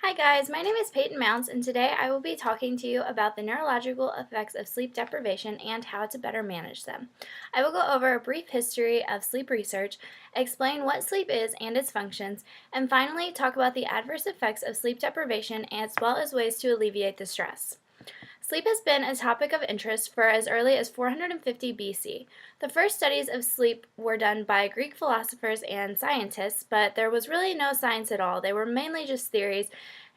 Hi guys, my name is Peyton Mounts and today I will be talking to you about the neurological effects of sleep deprivation and how to better manage them. I will go over a brief history of sleep research, explain what sleep is and its functions, and finally talk about the adverse effects of sleep deprivation as well as ways to alleviate the stress. Sleep has been a topic of interest for as early as 450 BC. The first studies of sleep were done by Greek philosophers and scientists, but there was really no science at all. They were mainly just theories,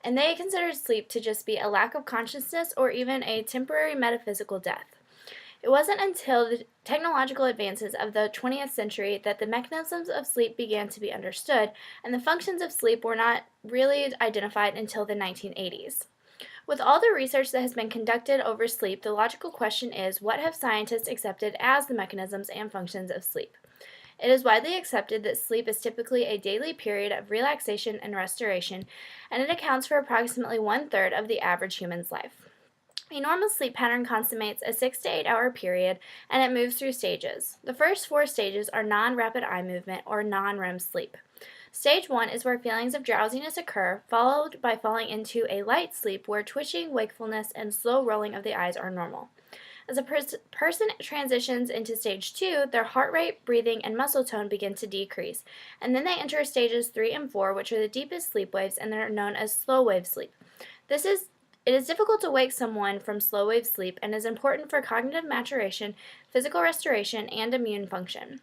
and they considered sleep to just be a lack of consciousness or even a temporary metaphysical death. It wasn't until the technological advances of the 20th century that the mechanisms of sleep began to be understood, and the functions of sleep were not really identified until the 1980s. With all the research that has been conducted over sleep, the logical question is, what have scientists accepted as the mechanisms and functions of sleep? It is widely accepted that sleep is typically a daily period of relaxation and restoration, and it accounts for approximately one-third of the average human's life. A normal sleep pattern consummates a 6 to 8 hour period, and it moves through stages. The first four stages are non-rapid eye movement or non-REM sleep. Stage 1 is where feelings of drowsiness occur, followed by falling into a light sleep where twitching, wakefulness, and slow rolling of the eyes are normal. As a person transitions into stage 2, their heart rate, breathing, and muscle tone begin to decrease, and then they enter stages 3 and 4, which are the deepest sleep waves and they're known as slow wave sleep. It is difficult to wake someone from slow wave sleep and is important for cognitive maturation, physical restoration, and immune function.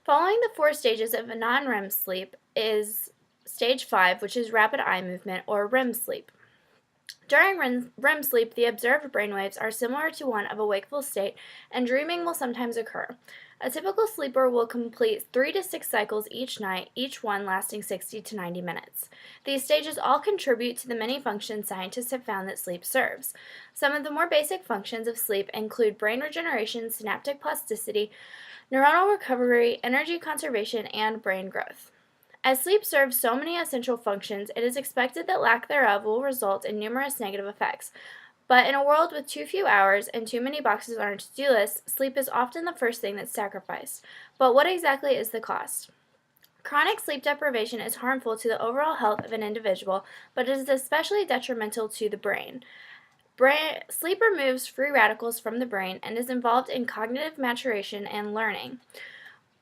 Following the four stages of a non-REM sleep is stage 5, which is rapid eye movement, or REM sleep. During REM sleep, the observed brainwaves are similar to one of a wakeful state, and dreaming will sometimes occur. A typical sleeper will complete 3 to 6 cycles each night, each one lasting 60 to 90 minutes. These stages all contribute to the many functions scientists have found that sleep serves. Some of the more basic functions of sleep include brain regeneration, synaptic plasticity, neuronal recovery, energy conservation, and brain growth. As sleep serves so many essential functions, it is expected that lack thereof will result in numerous negative effects. But in a world with too few hours and too many boxes on our to-do list, sleep is often the first thing that's sacrificed. But what exactly is the cost? Chronic sleep deprivation is harmful to the overall health of an individual, but it is especially detrimental to the brain. Sleep removes free radicals from the brain and is involved in cognitive maturation and learning.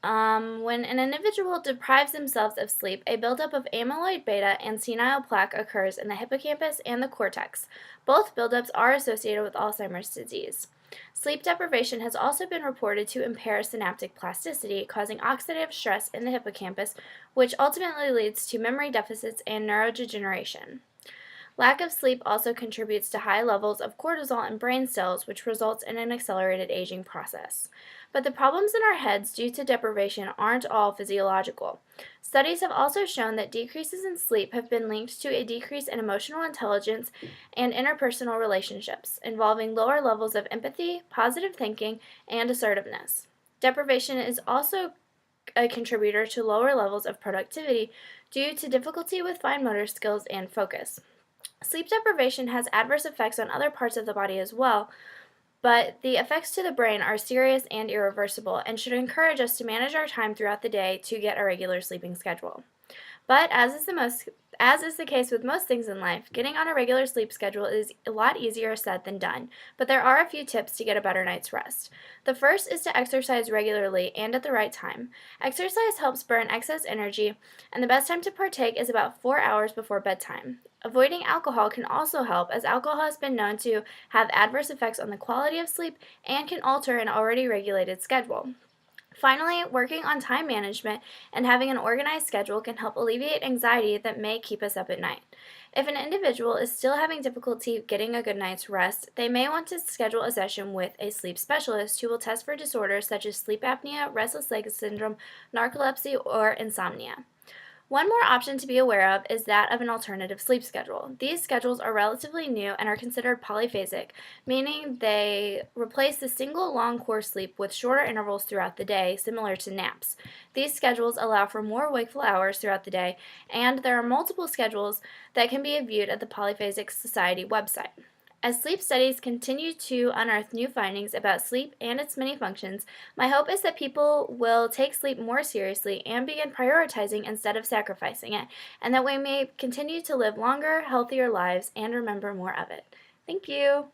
When an individual deprives themselves of sleep, a buildup of amyloid beta and senile plaque occurs in the hippocampus and the cortex. Both buildups are associated with Alzheimer's disease. Sleep deprivation has also been reported to impair synaptic plasticity, causing oxidative stress in the hippocampus, which ultimately leads to memory deficits and neurodegeneration. Lack of sleep also contributes to high levels of cortisol in brain cells, which results in an accelerated aging process. But the problems in our heads due to deprivation aren't all physiological. Studies have also shown that decreases in sleep have been linked to a decrease in emotional intelligence and interpersonal relationships, involving lower levels of empathy, positive thinking, and assertiveness. Deprivation is also a contributor to lower levels of productivity due to difficulty with fine motor skills and focus. Sleep deprivation has adverse effects on other parts of the body as well, but the effects to the brain are serious and irreversible and should encourage us to manage our time throughout the day to get a regular sleeping schedule. But as is the case with most things in life, getting on a regular sleep schedule is a lot easier said than done, but there are a few tips to get a better night's rest. The first is to exercise regularly and at the right time. Exercise helps burn excess energy, and the best time to partake is about 4 hours before bedtime. Avoiding alcohol can also help, as alcohol has been known to have adverse effects on the quality of sleep and can alter an already regulated schedule. Finally, working on time management and having an organized schedule can help alleviate anxiety that may keep us up at night. If an individual is still having difficulty getting a good night's rest, they may want to schedule a session with a sleep specialist who will test for disorders such as sleep apnea, restless leg syndrome, narcolepsy, or insomnia. One more option to be aware of is that of an alternative sleep schedule. These schedules are relatively new and are considered polyphasic, meaning they replace the single long core sleep with shorter intervals throughout the day, similar to naps. These schedules allow for more wakeful hours throughout the day, and there are multiple schedules that can be viewed at the Polyphasic Society website. As sleep studies continue to unearth new findings about sleep and its many functions, my hope is that people will take sleep more seriously and begin prioritizing instead of sacrificing it, and that we may continue to live longer, healthier lives and remember more of it. Thank you.